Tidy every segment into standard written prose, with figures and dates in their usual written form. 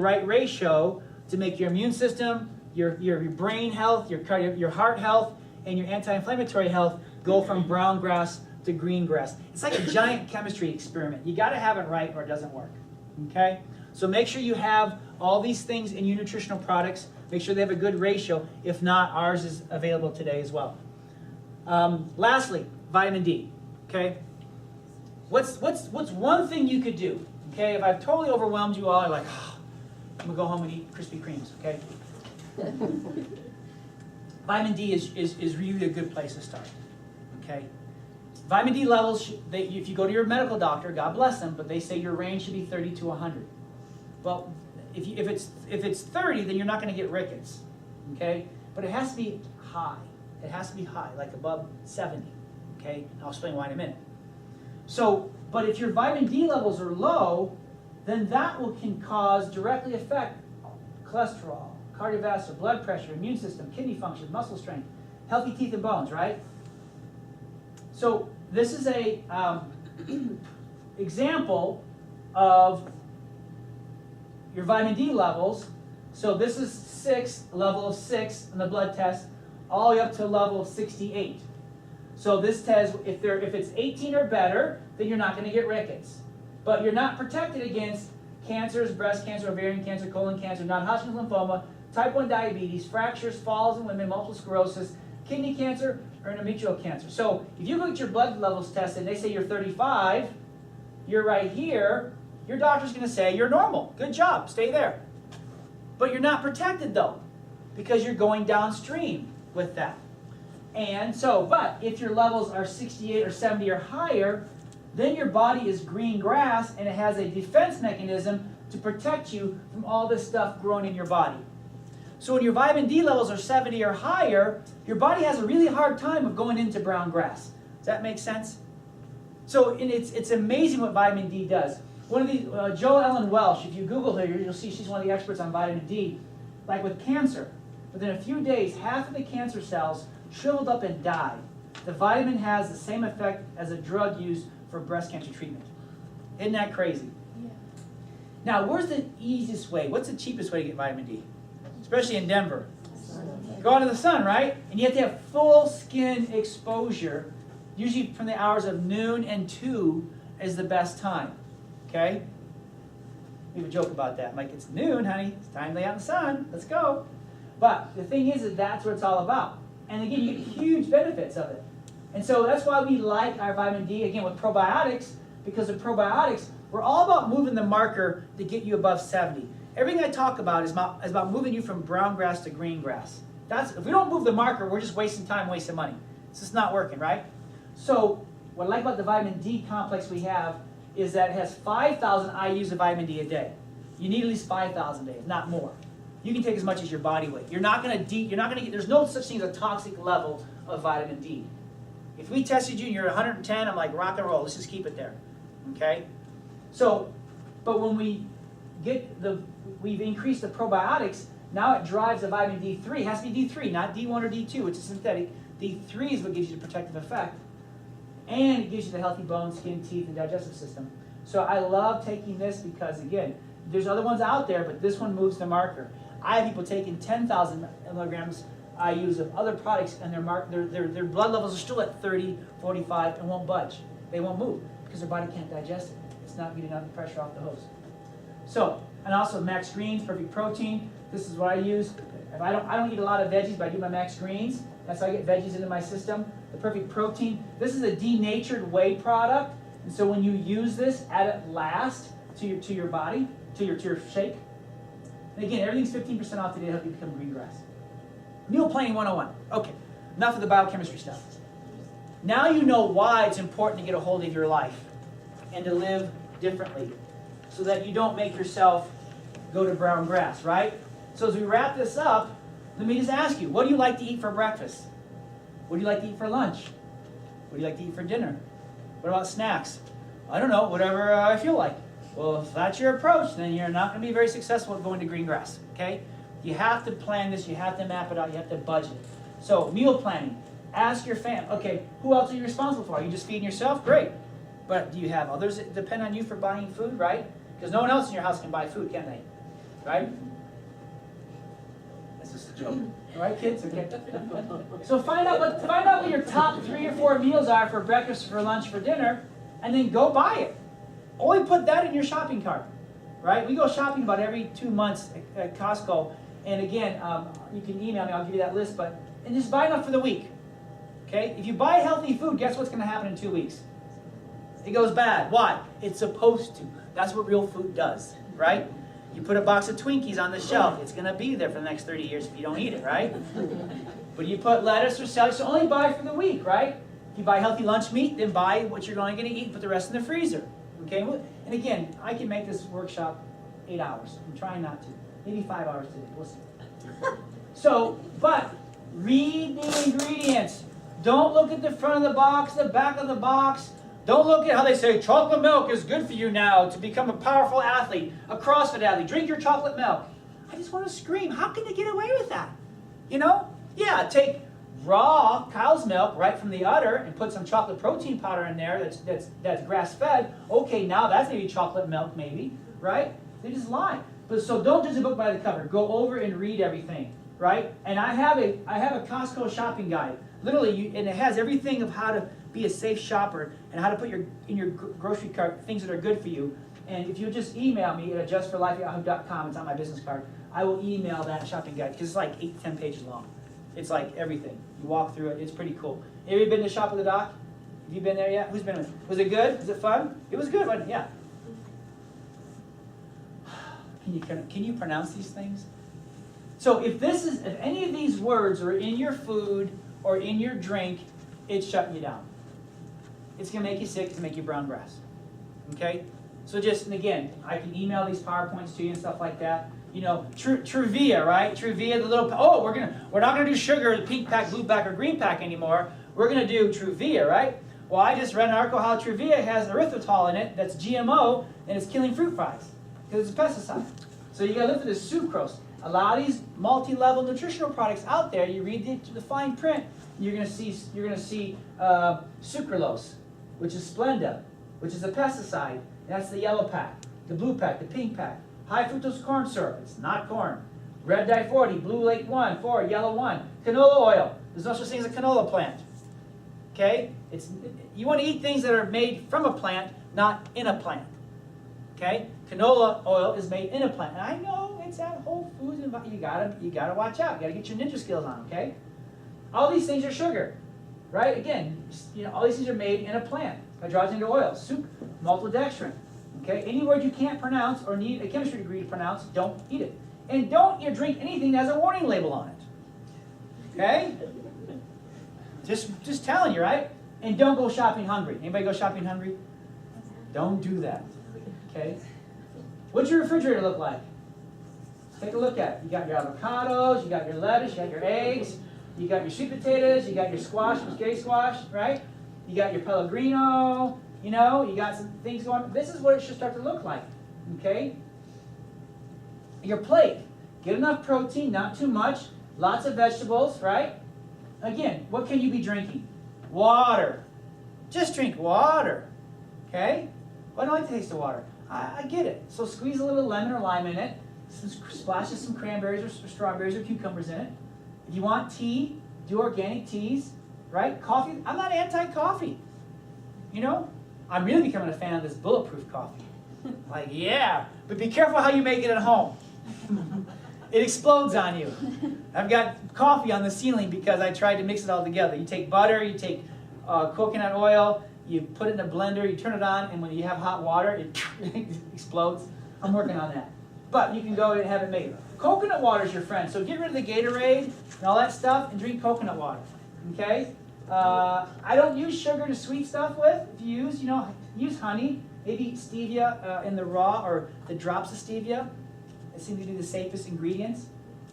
right ratio to make your immune system, your brain health, your heart health, and your anti-inflammatory health go from brown grass to green grass. It's like a giant chemistry experiment. You got to have it right or it doesn't work. Okay? So make sure you have all these things in your nutritional products. Make sure they have a good ratio. If not, ours is available today as well. Lastly, vitamin D. Okay? What's one thing you could do? Okay, if I've totally overwhelmed you all, you're like, oh, I'm gonna go home and eat Krispy Kremes. Okay. Vitamin D is really a good place to start. Okay. Vitamin D levels, if you go to your medical doctor, God bless them, but they say your range should be 30 to 100. Well, if it's 30, then you're not going to get rickets. Okay, but it has to be high. It has to be high, like above 70. Okay, and I'll explain why in a minute. So, but if your vitamin D levels are low, then that can directly affect cholesterol, cardiovascular, blood pressure, immune system, kidney function, muscle strength, healthy teeth and bones, right? So this is a example of your vitamin D levels. So this is 6, level of 6 in the blood test, all the way up to a level of 68. So this says if it's 18 or better, then you're not going to get rickets. But you're not protected against cancers, breast cancer, ovarian cancer, colon cancer, non-Hodgkin's lymphoma, type 1 diabetes, fractures, falls in women, multiple sclerosis, kidney cancer, or endometrial cancer. So if you go get your blood levels tested and they say you're 35, you're right here, your doctor's going to say you're normal. Good job. Stay there. But you're not protected, though, because you're going downstream with that. And so, but if your levels are 68 or 70 or higher, then your body is green grass and it has a defense mechanism to protect you from all this stuff growing in your body. So when your vitamin D levels are 70 or higher, your body has a really hard time of going into brown grass. Does that make sense? So it's amazing what vitamin D does. One of these, Jo Ellen Welsh, if you Google her, you'll see she's one of the experts on vitamin D. Like with cancer, within a few days, half of the cancer cells shriveled up and died. The vitamin has the same effect as a drug used for breast cancer treatment. Isn't that crazy? Yeah. Now, where's the easiest way? What's the cheapest way to get vitamin D? Especially in Denver. Go out to the sun, right? And you have to have full skin exposure. Usually from the hours of noon and 2 is the best time. Okay? We have a joke about that. Like, it's noon, honey. It's time to lay out in the sun. Let's go. But the thing is that that's what it's all about. And again, you get huge benefits of it. And so that's why we like our vitamin D, again, with probiotics, because with probiotics, we're all about moving the marker to get you above 70. Everything I talk about is about moving you from brown grass to green grass. If we don't move the marker, we're just wasting time, wasting money. It's just not working, right? So what I like about the vitamin D complex we have is that it has 5,000 IUs of vitamin D a day. You need at least 5,000 a day, not more. You can take as much as your body weight. You're not going to get, there's no such thing as a toxic level of vitamin D. If we tested you and you're 110, I'm like, rock and roll, let's just keep it there. Okay? So, but when we've increased the probiotics, now it drives the vitamin D3. It has to be D3, not D1 or D2, which is synthetic. D3 is what gives you the protective effect. And it gives you the healthy bones, skin, teeth, and digestive system. So I love taking this because, again, there's other ones out there, but this one moves the marker. I have people taking 10,000 milligrams IUs of other products, and their blood levels are still at 30, 45, and won't budge. They won't move because their body can't digest it. It's not getting enough pressure off the hose. So, and also Max Greens, Perfect Protein. This is what I use. If I don't eat a lot of veggies, but I do my Max Greens. That's how I get veggies into my system. The Perfect Protein. This is a denatured whey product, and so when you use this, add it last to your body, to your shake. And again, everything's 15% off today to help you become green grass. Meal planning 101. Okay, enough of the biochemistry stuff. Now you know why it's important to get a hold of your life and to live differently so that you don't make yourself go to brown grass, right? So as we wrap this up, let me just ask you, what do you like to eat for breakfast? What do you like to eat for lunch? What do you like to eat for dinner? What about snacks? I don't know, whatever I feel like. Well, if that's your approach, then you're not going to be very successful at going to green grass, okay? You have to plan this, you have to map it out, you have to budget. So, meal planning. Ask your fam, okay, who else are you responsible for? Are you just feeding yourself? Great. But do you have others that depend on you for buying food, right? Because no one else in your house can buy food, can they? right? That's just a joke. All right, kids? Okay. So find out what your top 3 or 4 meals are for breakfast, for lunch, for dinner, and then go buy it. Only put that in your shopping cart, right? We go shopping about every 2 months at Costco, and again, you can email me. I'll give you that list, and just buy enough for the week. Okay? If you buy healthy food, guess what's going to happen in 2 weeks? It goes bad. Why? It's supposed to. That's what real food does, right? You put a box of Twinkies on the shelf, it's going to be there for the next 30 years if you don't eat it, right? But you put lettuce or celery, so only buy for the week, right? If you buy healthy lunch meat, then buy what you're going to eat and put the rest in the freezer. Okay? And again, I can make this workshop 8 hours. I'm trying not to. Maybe 5 hours today. We'll see. So, but read the ingredients. Don't look at the front of the box, the back of the box. Don't look at how they say chocolate milk is good for you now to become a powerful athlete, a CrossFit athlete. Drink your chocolate milk. I just want to scream. How can they get away with that? You know? Yeah, take raw cow's milk right from the udder and put some chocolate protein powder in there that's grass-fed. Okay, now that's maybe chocolate milk, maybe, right? They just lie. But so don't judge a book by the cover. Go over and read everything, right? And I have a Costco shopping guide. Literally, and it has everything of how to be a safe shopper and how to put in your grocery cart things that are good for you. And if you just email me at justforlifeyahoo.com, it's on my business card, I will email that shopping guide because it's like 8 to 10 pages long. It's like everything. You walk through it. It's pretty cool. Have you been to Shop with the Doc? Have you been there yet? Who's been with? Was it good? Was it fun? It was good, wasn't it? Yeah. Can you pronounce these things? So if any of these words are in your food or in your drink, it's shutting you down. It's going to make you sick. It's going to make you brown breast. Okay? So and again, I can email these PowerPoints to you and stuff like that. You know, Truvia, right? Truvia, the little, we're not going to do sugar, the pink pack, blue pack, or green pack anymore. We're going to do Truvia, right? Well, I just read an article how Truvia has erythritol in it that's GMO, and it's killing fruit flies because it's a pesticide. So you got to look at this sucrose. A lot of these multi-level nutritional products out there, you read the fine print, you're going to see sucralose, which is Splenda, which is a pesticide. That's the yellow pack, the blue pack, the pink pack. High fructose corn syrup, it's not corn. Red dye 40, blue lake 1, 4, yellow 1. Canola oil, there's no such thing as a canola plant. Okay? You want to eat things that are made from a plant, not in a plant. Okay? Canola oil is made in a plant. And I know it's at Whole Foods, and you gotta watch out. You gotta get your ninja skills on, okay? All these things are sugar, right? Again, all these things are made in a plant. Hydrogenated oil, soup, maltodextrin. Okay? Any word you can't pronounce or need a chemistry degree to pronounce, don't eat it. And don't drink anything that has a warning label on it. Okay? Just telling you, right? And don't go shopping hungry. Anybody go shopping hungry? Don't do that. Okay? What's your refrigerator look like? Take a look at it. You got your avocados, you got your lettuce, you got your eggs, you got your sweet potatoes, you got your squash, spaghetti squash, right? You got your Pellegrino, you got some things going on. This is what it should start to look like, okay? Your plate. Get enough protein, not too much. Lots of vegetables, right? Again, what can you be drinking? Water. Just drink water, okay? Well, I don't like the taste of water. I get it. So squeeze a little lemon or lime in it. Splashes some cranberries or strawberries or cucumbers in it. If you want tea, do organic teas, right? Coffee. I'm not anti-coffee. I'm really becoming a fan of this bulletproof coffee. Like, yeah, but be careful how you make it at home. It explodes on you. I've got coffee on the ceiling because I tried to mix it all together. You take butter, you take coconut oil, you put it in a blender, you turn it on, and when you have hot water, it explodes. I'm working on that. But you can go and have it made. Coconut water is your friend, so get rid of the Gatorade and all that stuff and drink coconut water, okay? I don't use sugar to sweet stuff with. If you use honey, maybe stevia in the raw or the drops of stevia. It seems to be the safest ingredients.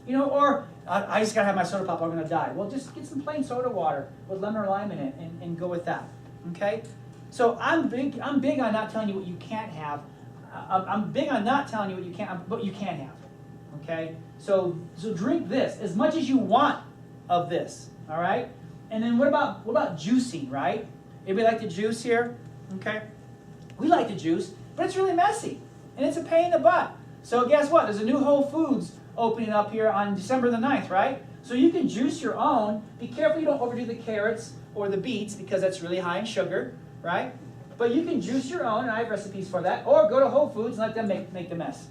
Or I just gotta have my soda pop or I'm gonna die. Well, just get some plain soda water with lemon or lime in it and go with that. Okay? So I'm big on not telling you what you can't have. I'm big on not telling you what you can have. Okay? So drink this as much as you want of this. All right? And then what about juicing, right? Anybody like to juice here? Okay? We like to juice, but it's really messy and it's a pain in the butt. So guess what? There's a new Whole Foods opening up here on December the 9th, right? So you can juice your own. Be careful you don't overdo the carrots or the beets because that's really high in sugar, right? But you can juice your own, and I have recipes for that. Or go to Whole Foods and let them make the mess.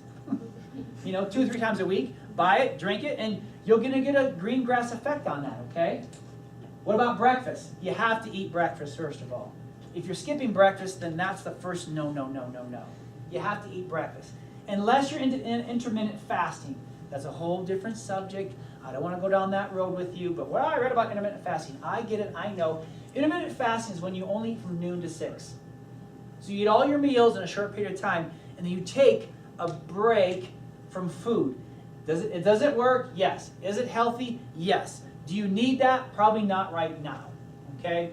2 or 3 times a week. Buy it, drink it, and you're going to get a green grass effect on that, okay? What about breakfast? You have to eat breakfast first of all. If you're skipping breakfast, then that's the first no. You have to eat breakfast. Unless you're into intermittent fasting. That's a whole different subject. I don't want to go down that road with you, but what I read about intermittent fasting, I get it, I know. Intermittent fasting is when you only eat from noon to 6. So you eat all your meals in a short period of time, and then you take a break from food. Does it work? Yes. Is it healthy? Yes. Do you need that? Probably not right now. Okay?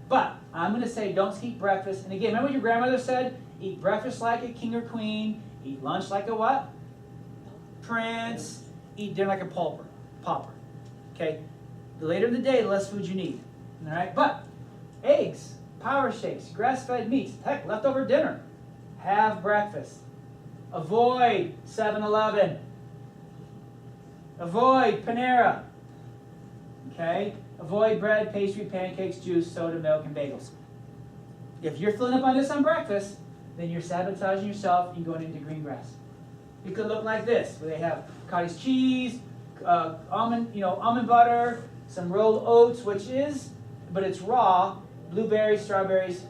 But I'm going to say don't skip breakfast. And again, remember what your grandmother said? Eat breakfast like a king or queen. Eat lunch like a what? Prince. Eat dinner like a pauper. Okay? The later in the day, the less food you need. All right? But eggs, power shakes, grass-fed meats, heck, leftover dinner. Have breakfast. Avoid 7-Eleven. Avoid Panera. Okay? Avoid bread, pastry, pancakes, juice, soda, milk, and bagels. If you're filling up on this on breakfast, then you're sabotaging yourself and going into green grass. It could look like this, where they have cottage cheese, almond butter, some rolled oats, but it's raw, blueberries, strawberries.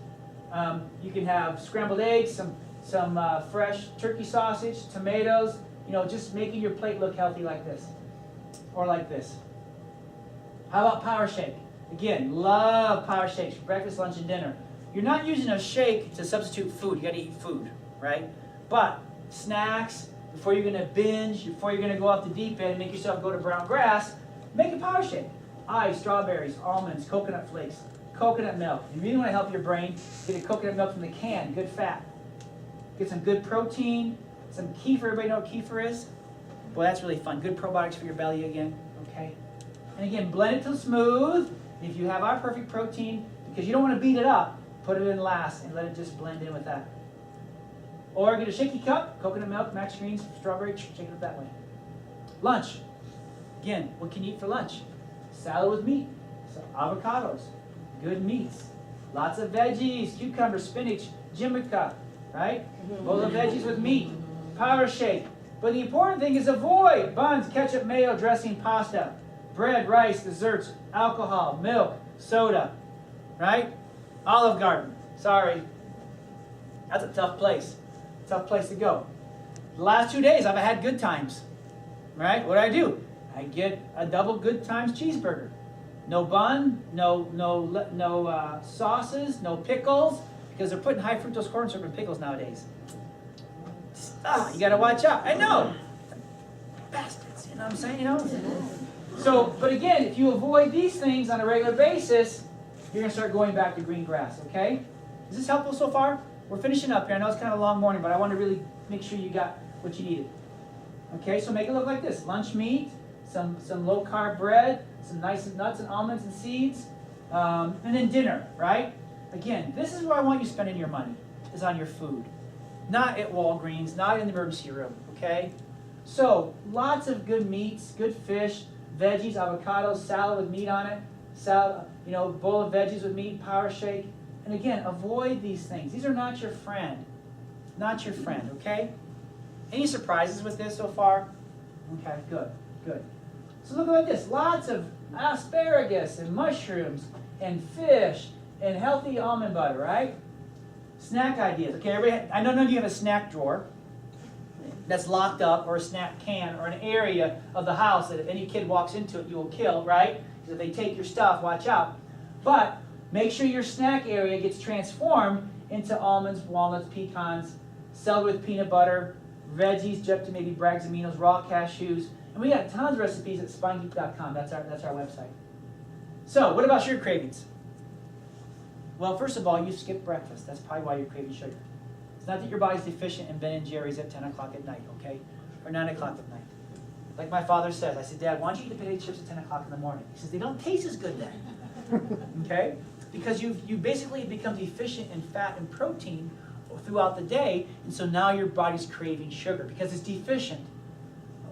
You can have scrambled eggs, some fresh turkey sausage, tomatoes. Just making your plate look healthy like this, or like this. How about power shake? Again, love power shakes for breakfast, lunch, and dinner. You're not using a shake to substitute food. You got to eat food, right? But snacks, before you're going to binge, before you're going to go off the deep end and make yourself go to brown grass, make a power shake. Ice, strawberries, almonds, coconut flakes, coconut milk. If you really want to help your brain, get a coconut milk from the can, good fat. Get some good protein, some kefir. Everybody know what kefir is? Boy, that's really fun. Good probiotics for your belly again, okay? And again, blend it till smooth. If you have our perfect protein, because you don't want to beat it up, put it in last and let it just blend in with that. Or get a shaky cup, coconut milk, max greens, strawberry, shake it up that way. Lunch. Again, what can you eat for lunch? Salad with meat, some avocados, good meats, lots of veggies, cucumber, spinach, jimmica, right? Bowl of veggies with meat, power shake. But the important thing is avoid buns, ketchup, mayo, dressing, pasta, bread, rice, desserts, alcohol, milk, soda, right? Olive Garden. Sorry. That's a tough place. Tough place to go. The last 2 days I've had good times, right? What do? I get a double good times cheeseburger. No bun, no sauces, no pickles, because they're putting high fructose corn syrup in pickles nowadays. You got to watch out. I know. Bastards, you know what I'm saying? So, but again, if you avoid these things on a regular basis, you're going to start going back to green grass, okay? Is this helpful so far? We're finishing up here. I know it's kind of a long morning, but I want to really make sure you got what you needed. Okay, so make it look like this. Lunch meat, some low-carb bread, some nice nuts and almonds and seeds, and then dinner, right? Again, this is where I want you spending your money, is on your food. Not at Walgreens, not in the emergency room, okay? So, lots of good meats, good fish, veggies, avocados, salad with meat on it, salad, bowl of veggies with meat, power shake. And again, avoid these things. These are not your friend. Not your friend, okay? Any surprises with this so far? Okay, good. So look like this. Lots of asparagus and mushrooms and fish and healthy almond butter, right? Snack ideas. Okay, everybody, I know none of you have a snack drawer that's locked up, or a snack can, or an area of the house that if any kid walks into it, you will kill, right? Because if they take your stuff, watch out. But make sure your snack area gets transformed into almonds, walnuts, pecans, celery with peanut butter, veggies, up to maybe Bragg's Aminos, raw cashews. And we got tons of recipes at spinegeek.com. That's our website. So, what about sugar cravings? Well, first of all, you skip breakfast. That's probably why you're craving sugar. It's not that your body's deficient in Ben & Jerry's at 10 o'clock at night, okay? Or 9 o'clock at night. Like my father says, I said, Dad, why don't you eat the potato chips at 10 o'clock in the morning? He says, they don't taste as good then. Okay? Because you basically become deficient in fat and protein throughout the day, and so now your body's craving sugar because it's deficient.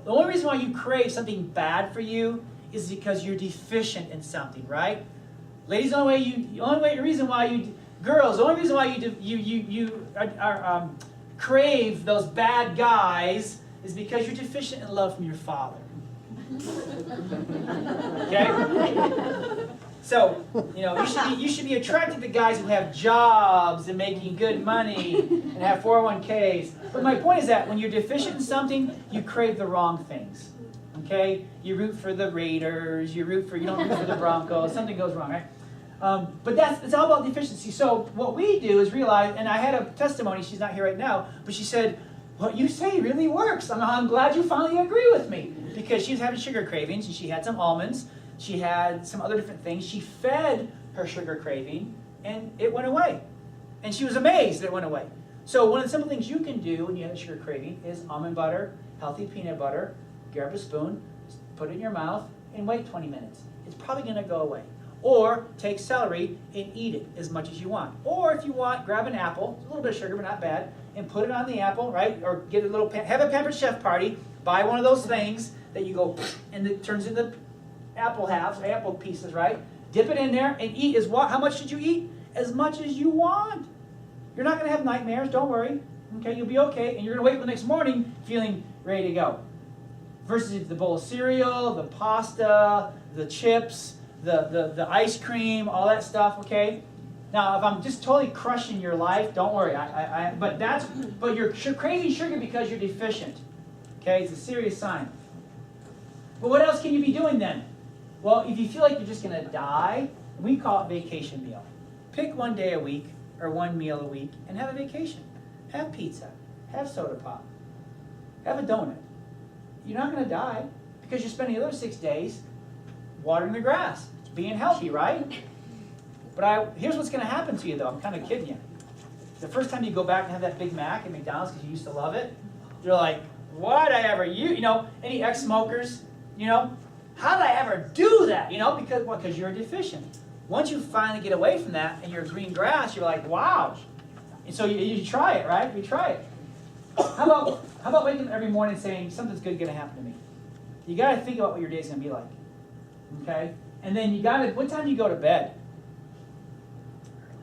The only reason why you crave something bad for you is because you're deficient in something, right? Ladies, the only reason why you crave those bad guys is because you're deficient in love from your father. Okay? So, you should be attracted to guys who have jobs and making good money and have 401ks. But my point is that when you're deficient in something, you crave the wrong things. Okay? You root for the Raiders, you don't root for the Broncos, something goes wrong, right? But it's all about deficiency. So what we do is realize, and I had a testimony, she's not here right now, but she said, what you say really works. I'm glad you finally agree with me. Because she was having sugar cravings, and she had some almonds, she had some other different things. She fed her sugar craving, and it went away. And she was amazed that it went away. So one of the simple things you can do when you have a sugar craving is almond butter, healthy peanut butter, grab a spoon, put it in your mouth, and wait 20 minutes. It's probably going to go away. Or take celery and eat it as much as you want. Or if you want, grab an apple, a little bit of sugar, but not bad, and put it on the apple, right? Or get have a Pampered Chef party, buy one of those things that you go, and it turns into apple halves, apple pieces, right? Dip it in there and eat. How much should you eat? As much as you want. You're not going to have nightmares, don't worry. Okay, you'll be okay, and you're going to wake up the next morning feeling ready to go. Versus the bowl of cereal, the pasta, the chips, the ice cream, all that stuff, okay? Now, if I'm just totally crushing your life, don't worry. But you're craving sugar because you're deficient. Okay, it's a serious sign. But what else can you be doing then? Well, if you feel like you're just going to die, we call it vacation meal. Pick one day a week or one meal a week and have a vacation. Have pizza. Have soda pop. Have a donut. You're not going to die because you're spending the other 6 days watering the grass, being healthy, right? But here's what's going to happen to you, though. I'm kind of kidding you. The first time you go back and have that Big Mac at McDonald's because you used to love it, you're like, why'd I ever any ex-smokers, how did I ever do that? Because you're deficient. Once you finally get away from that and you're green grass, you're like, wow. And so you try it, right? You try it. How about waking up every morning saying, something's good going to happen to me? You got to think about what your day's going to be like. Okay? And then what time do you go to bed?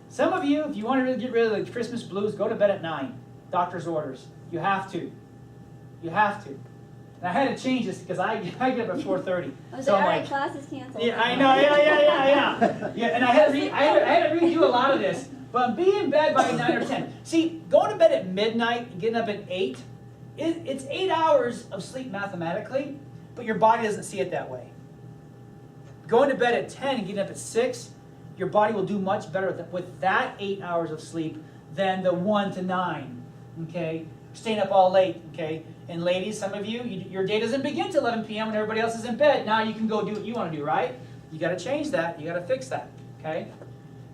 Some of you, if you want to really get rid of the Christmas blues, go to bed at 9. Doctor's orders. You have to. You have to. And I had to change this because I get up at 4:30. So all right, class is canceled. Yeah, I know. Yeah, and I had to redo a lot of this. But be in bed by 9 or 10. See, going to bed at midnight and getting up at 8, it's 8 hours of sleep mathematically, but your body doesn't see it that way. Going to bed at 10 and getting up at 6, your body will do much better with that 8 hours of sleep than the 1 to 9, okay? Staying up all late, okay? And ladies, some of you, your day doesn't begin till 11 p.m. when everybody else is in bed. Now you can go do what you want to do, right? You got to change that. You got to fix that, okay?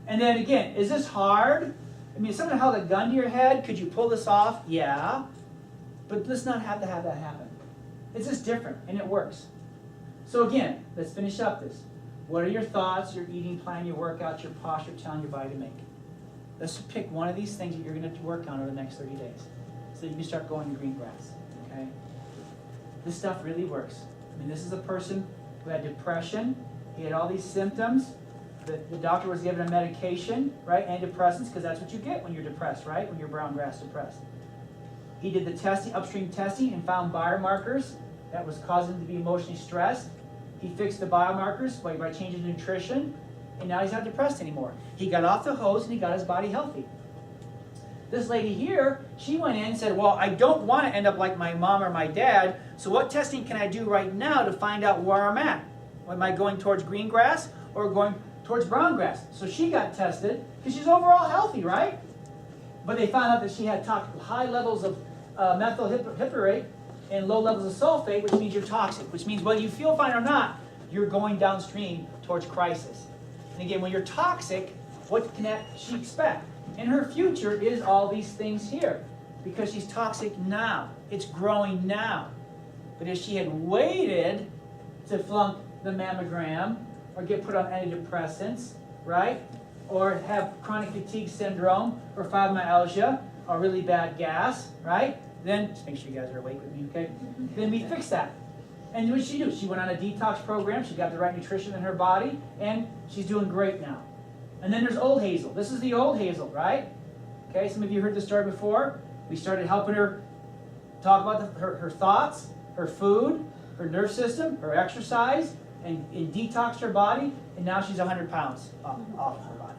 And then again, is this hard? I mean, if someone held a gun to your head, could you pull this off? Yeah. But let's not have that happen. It's just different, and it works. So again, let's finish up this. What are your thoughts, your eating plan, your workouts, your posture telling your body to make? Let's pick one of these things that you're going to work on over the next 30 days so you can start going to green grass, okay? This stuff really works. I mean, this is a person who had depression. He had all these symptoms. The doctor was given a medication, right, antidepressants, because that's what you get when you're depressed, right, when you're brown grass depressed. He did the testing, upstream testing, and found biomarkers that was causing him to be emotionally stressed. He fixed the biomarkers by changing nutrition, and now he's not depressed anymore. He got off the hose, and he got his body healthy. This lady here, she went in and said, well, I don't want to end up like my mom or my dad, so what testing can I do right now to find out where I'm at? Am I going towards green grass or going towards brown grass? So she got tested because she's overall healthy, right? But they found out that she had high levels of methyl hyperate and low levels of sulfate, which means you're toxic, which means whether you feel fine or not, you're going downstream towards crisis. And again, when you're toxic, what can she expect? In her future is all these things here because she's toxic now. It's growing now. But if she had waited to flunk the mammogram or get put on antidepressants, right? Or have chronic fatigue syndrome or fibromyalgia a really bad gas, right? Then, just make sure you guys are awake with me, okay? Then we fix that. And what did she do? She went on a detox program, she got the right nutrition in her body, and she's doing great now. And then there's old Hazel. This is the old Hazel, right? Okay, some of you heard the story before. We started helping her talk about her thoughts, her food, her nerve system, her exercise, and detoxed her body, and now she's 100 pounds off of her body.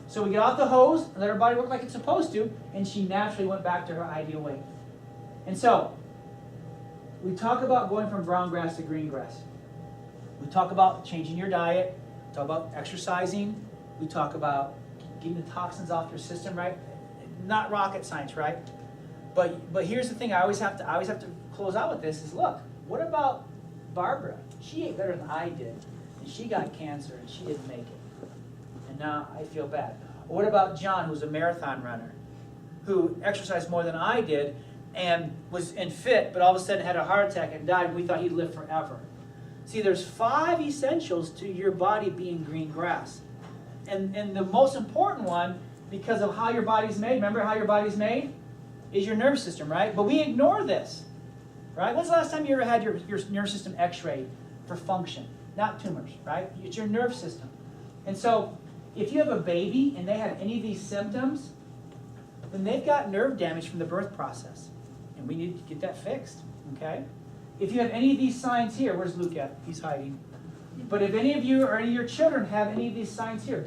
So we get off the hose and let her body work like it's supposed to, and she naturally went back to her ideal weight. And so, we talk about going from brown grass to green grass. We talk about changing your diet, we talk about exercising, we talk about getting the toxins off your system, right? Not rocket science, right? But here's the thing I always have to close out with this is, look, what about Barbara? She ate better than I did, and she got cancer and she didn't make it. And now I feel bad. Or what about John, who's a marathon runner, who exercised more than I did and was fit, but all of a sudden had a heart attack and died, and we thought he'd live forever. See, there's 5 essentials to your body being green grass. And the most important one, because of how your body's made, remember how your body's made? Is your nervous system, right? But we ignore this, right? When's the last time you ever had your nervous system x-rayed for function? Not tumors, right? It's your nerve system. And so, if you have a baby and they have any of these symptoms, then they've got nerve damage from the birth process. And we need to get that fixed, okay? If you have any of these signs here, where's Luke at? He's hiding. But if any of you or any of your children have any of these signs here,